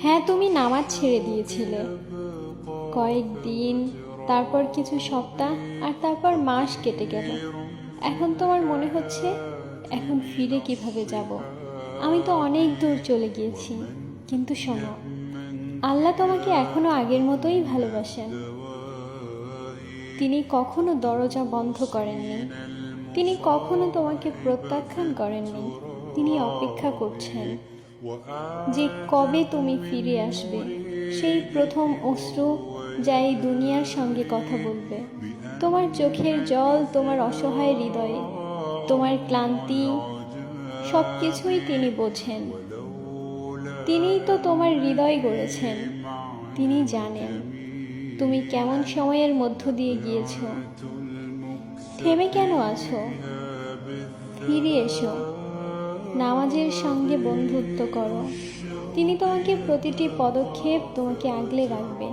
হ্যাঁ, তুমি নামাজ ছেড়ে দিয়েছিলে কয়েকদিন, তারপর কিছু সপ্তাহ, আর তারপর মাস কেটে গেল। এখন তোমার মনে হচ্ছে এখন ফিরে কিভাবে যাব। আমি তো অনেক দূর চলে গিয়েছি। কিন্তু শোনো, আল্লাহ তোমাকে এখনো আগের মতোই ভালোবাসেন। তিনি কখনো দরজা বন্ধ করেননি, তিনি কখনো তোমাকে প্রত্যাখ্যান করেননি। তিনি অপেক্ষা করছেন যে কবে তুমি ফিরে আসবে, সেই প্রথম অশ্রু যা এই দুনিয়ার সঙ্গে কথা বলবে। তোমার চোখের জল, তোমার অসহায় হৃদয়ে, তোমার ক্লান্তি, সব কিছুই তিনি বোঝেন। তিনিই তো তোমার হৃদয় গড়েছেন। তিনি জানেন তুমি কেমন সময়ের মধ্য দিয়ে গিয়েছো। থেমে কেন আছো? ফিরে এসো, নামাজের সঙ্গে বন্ধুত্ব করো। তিনি তোমাকে প্রতিটি পদক্ষেপ তোমাকে আগলে রাখবে।